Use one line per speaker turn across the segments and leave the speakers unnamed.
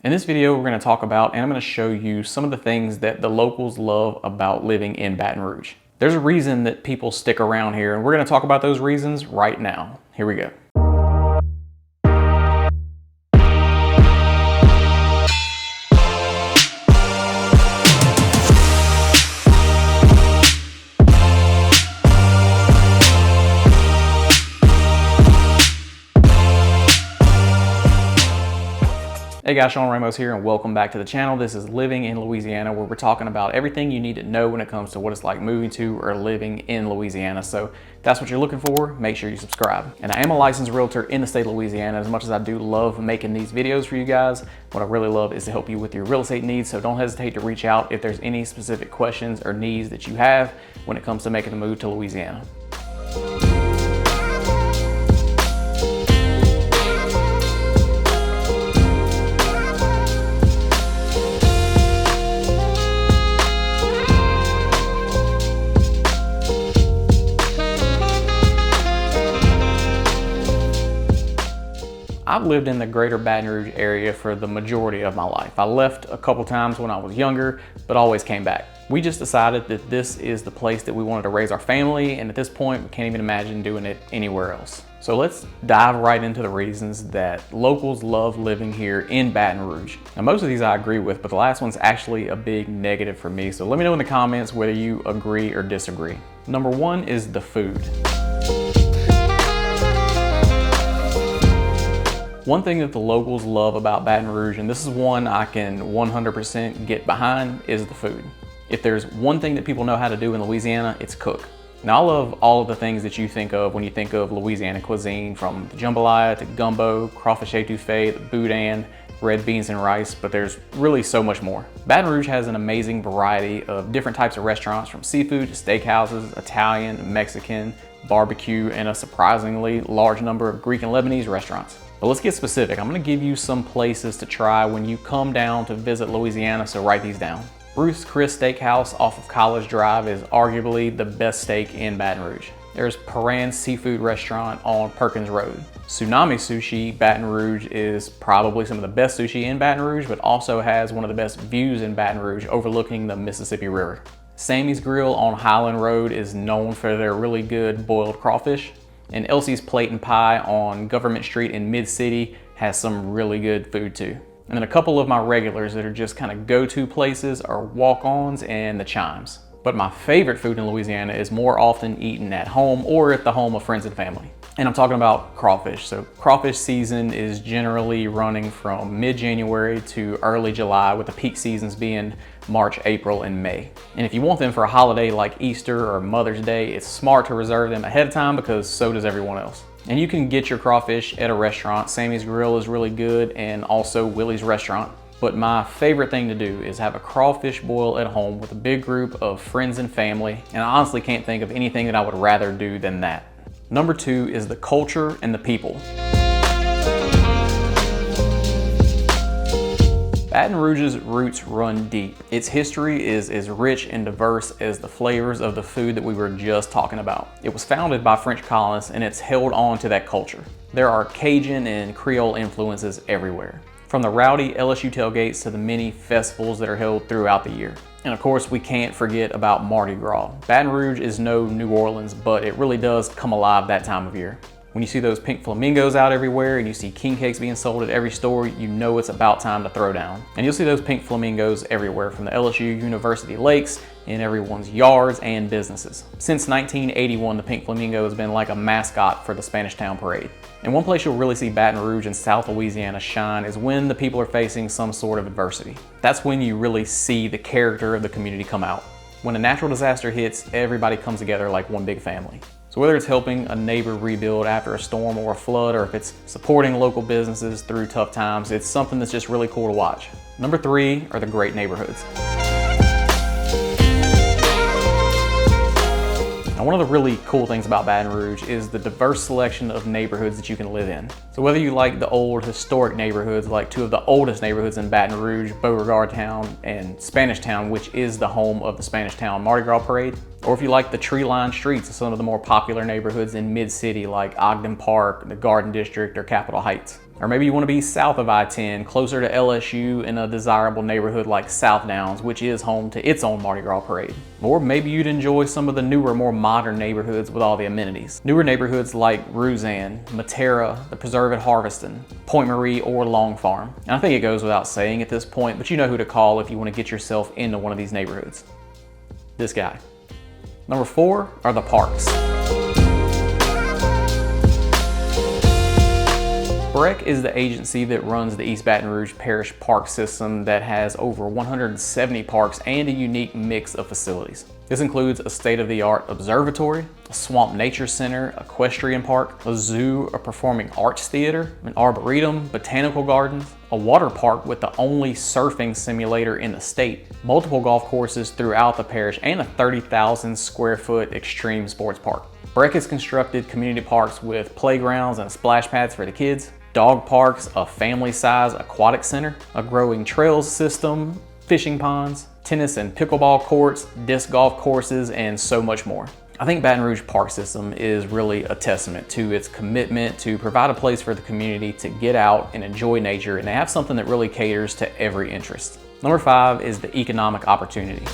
In this video, we're going to talk about, and I'm going to show you some of the things that the locals love about living in Baton Rouge. There's a reason that people stick around here, and we're going to talk about those reasons right now. Here we go. Hey guys, Sean Ramos here and welcome back to the channel. This is Living in Louisiana, where we're talking about everything you need to know when it comes to what it's like moving to or living in Louisiana. So if that's what you're looking for, make sure you subscribe. And I am a licensed realtor in the state of Louisiana. As much as I do love making these videos for you guys, what I really love is to help you with your real estate needs. So don't hesitate to reach out if there's any specific questions or needs that you have when it comes to making the move to Louisiana. I've lived in the Greater Baton Rouge area for the majority of my life. I left a couple times when I was younger, but always came back. We just decided that this is the place that we wanted to raise our family, and at this point, we can't even imagine doing it anywhere else. So let's dive right into the reasons that locals love living here in Baton Rouge. Now, most of these I agree with, but the last one's actually a big negative for me. So let me know in the comments whether you agree or disagree. Number one is the food. One thing that the locals love about Baton Rouge, and this is one I can 100% get behind, is the food. If there's one thing that people know how to do in Louisiana, it's cook. Now, I love all of the things that you think of when you think of Louisiana cuisine, from the jambalaya to gumbo, crawfish etouffee, the boudin, red beans and rice, but there's really so much more. Baton Rouge has an amazing variety of different types of restaurants, from seafood to steakhouses, Italian, Mexican, barbecue, and a surprisingly large number of Greek and Lebanese restaurants. But let's get specific. I'm gonna give you some places to try when you come down to visit Louisiana, so write these down. Ruth's Chris Steakhouse off of College Drive is arguably the best steak in Baton Rouge. There's Paran's Seafood Restaurant on Perkins Road. Tsunami Sushi Baton Rouge is probably some of the best sushi in Baton Rouge, but also has one of the best views in Baton Rouge overlooking the Mississippi River. Sammy's Grill on Highland Road is known for their really good boiled crawfish. And Elsie's Plate and Pie on Government Street in Mid-City has some really good food too. And then a couple of my regulars that are just kind of go-to places are Walk-Ons and the Chimes. But my favorite food in Louisiana is more often eaten at home or at the home of friends and family. And I'm talking about crawfish. So crawfish season is generally running from mid-January to early July, with the peak seasons being March, April, and May. And if you want them for a holiday like Easter or Mother's Day, it's smart to reserve them ahead of time because so does everyone else. And you can get your crawfish at a restaurant. Sammy's Grill is really good, and also Willie's Restaurant. But my favorite thing to do is have a crawfish boil at home with a big group of friends and family, and I honestly can't think of anything that I would rather do than that. Number two is the culture and the people. Baton Rouge's roots run deep. Its history is as rich and diverse as the flavors of the food that we were just talking about. It was founded by French colonists, and it's held on to that culture. There are Cajun and Creole influences everywhere, from the rowdy LSU tailgates to the many festivals that are held throughout the year. And of course, we can't forget about Mardi Gras. Baton Rouge is no New Orleans, but it really does come alive that time of year. When you see those pink flamingos out everywhere and you see king cakes being sold at every store, you know it's about time to throw down. And you'll see those pink flamingos everywhere, from the LSU University lakes, in everyone's yards and businesses. Since 1981, the pink flamingo has been like a mascot for the Spanish Town Parade. And one place you'll really see Baton Rouge and South Louisiana shine is when the people are facing some sort of adversity. That's when you really see the character of the community come out. When a natural disaster hits, everybody comes together like one big family. So whether it's helping a neighbor rebuild after a storm or a flood, or if it's supporting local businesses through tough times, it's something that's just really cool to watch. Number three are the great neighborhoods. Now, one of the really cool things about Baton Rouge is the diverse selection of neighborhoods that you can live in. So whether you like the old historic neighborhoods, like two of the oldest neighborhoods in Baton Rouge, Beauregard Town and Spanish Town, which is the home of the Spanish Town Mardi Gras Parade, or if you like the tree-lined streets of some of the more popular neighborhoods in Mid-City like Ogden Park, the Garden District, or Capitol Heights. Or maybe you want to be south of I-10, closer to LSU in a desirable neighborhood like South Downs, which is home to its own Mardi Gras parade. Or maybe you'd enjoy some of the newer, more modern neighborhoods with all the amenities. Newer neighborhoods like Roseanne, Matera, the Preserve at Harveston, Point Marie, or Long Farm. And I think it goes without saying at this point, but you know who to call if you want to get yourself into one of these neighborhoods. This guy. Number 4 are the parks. BREC is the agency that runs the East Baton Rouge Parish Park System that has over 170 parks and a unique mix of facilities. This includes a state-of-the-art observatory, a swamp nature center, equestrian park, a zoo, a performing arts theater, an arboretum, botanical gardens, a water park with the only surfing simulator in the state, multiple golf courses throughout the parish, and a 30,000 square foot extreme sports park. BREC has constructed community parks with playgrounds and splash pads for the kids, dog parks, a family-size aquatic center, a growing trails system, fishing ponds, tennis and pickleball courts, disc golf courses, and so much more. I think Baton Rouge Park System is really a testament to its commitment to provide a place for the community to get out and enjoy nature, and they have something that really caters to every interest. Number 5 is the economic opportunity.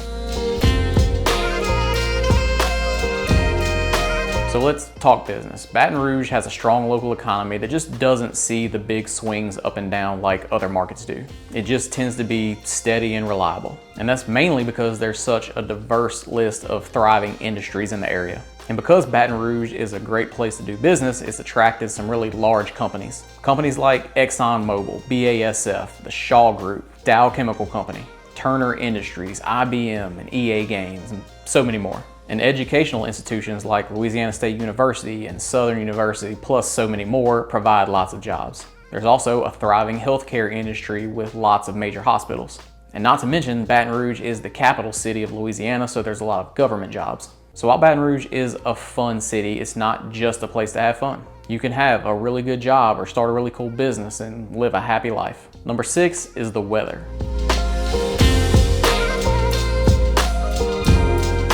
So let's talk business. Baton Rouge has a strong local economy that just doesn't see the big swings up and down like other markets do. It just tends to be steady and reliable. And that's mainly because there's such a diverse list of thriving industries in the area. And because Baton Rouge is a great place to do business, it's attracted some really large companies. Companies like ExxonMobil, BASF, the Shaw Group, Dow Chemical Company, Turner Industries, IBM, and EA Games, and so many more. And educational institutions like Louisiana State University and Southern University, plus so many more, provide lots of jobs. There's also a thriving healthcare industry with lots of major hospitals. And not to mention, Baton Rouge is the capital city of Louisiana, so there's a lot of government jobs. So while Baton Rouge is a fun city, it's not just a place to have fun. You can have a really good job or start a really cool business and live a happy life. Number 6 is the weather.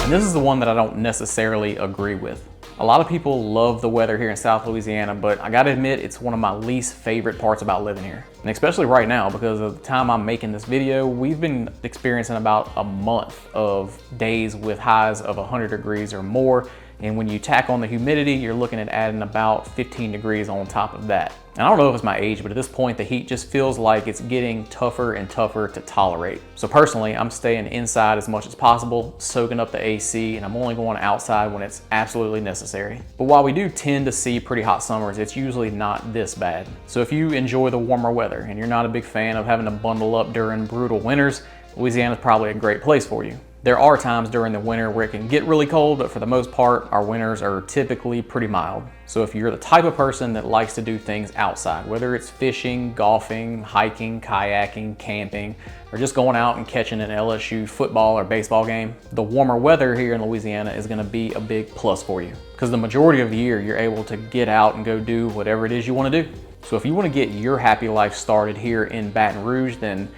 This is the one that I don't necessarily agree with. A lot of people love the weather here in South Louisiana, but I gotta admit it's one of my least favorite parts about living here. And especially right now, because of the time I'm making this video, we've been experiencing about a month of days with highs of 100 degrees or more. And when you tack on the humidity, you're looking at adding about 15 degrees on top of that. And I don't know if it's my age, but at this point, the heat just feels like it's getting tougher and tougher to tolerate. So personally, I'm staying inside as much as possible, soaking up the AC, and I'm only going outside when it's absolutely necessary. But while we do tend to see pretty hot summers, it's usually not this bad. So if you enjoy the warmer weather and you're not a big fan of having to bundle up during brutal winters, Louisiana is probably a great place for you. There are times during the winter where it can get really cold, but for the most part, our winters are typically pretty mild. So if you're the type of person that likes to do things outside, whether it's fishing, golfing, hiking, kayaking, camping, or just going out and catching an LSU football or baseball game, the warmer weather here in Louisiana is gonna be a big plus for you. Because the majority of the year, you're able to get out and go do whatever it is you wanna do. So if you wanna get your happy life started here in Baton Rouge, then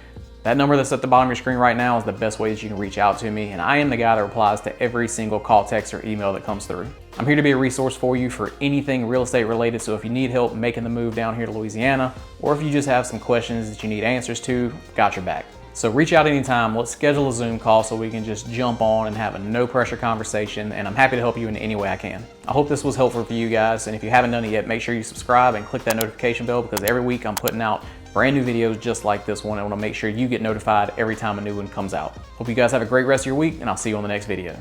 that number that's at the bottom of your screen right now is the best way that you can reach out to me, and I am the guy that replies to every single call, text, or email that comes through. I'm here to be a resource for you for anything real estate related, so if you need help making the move down here to Louisiana, or if you just have some questions that you need answers to, got your back. So reach out anytime, let's schedule a Zoom call so we can just jump on and have a no pressure conversation, and I'm happy to help you in any way I can. I hope this was helpful for you guys, and if you haven't done it yet, make sure you subscribe and click that notification bell, because every week I'm putting out brand new videos just like this one. I want to make sure you get notified every time a new one comes out. Hope you guys have a great rest of your week, and I'll see you on the next video.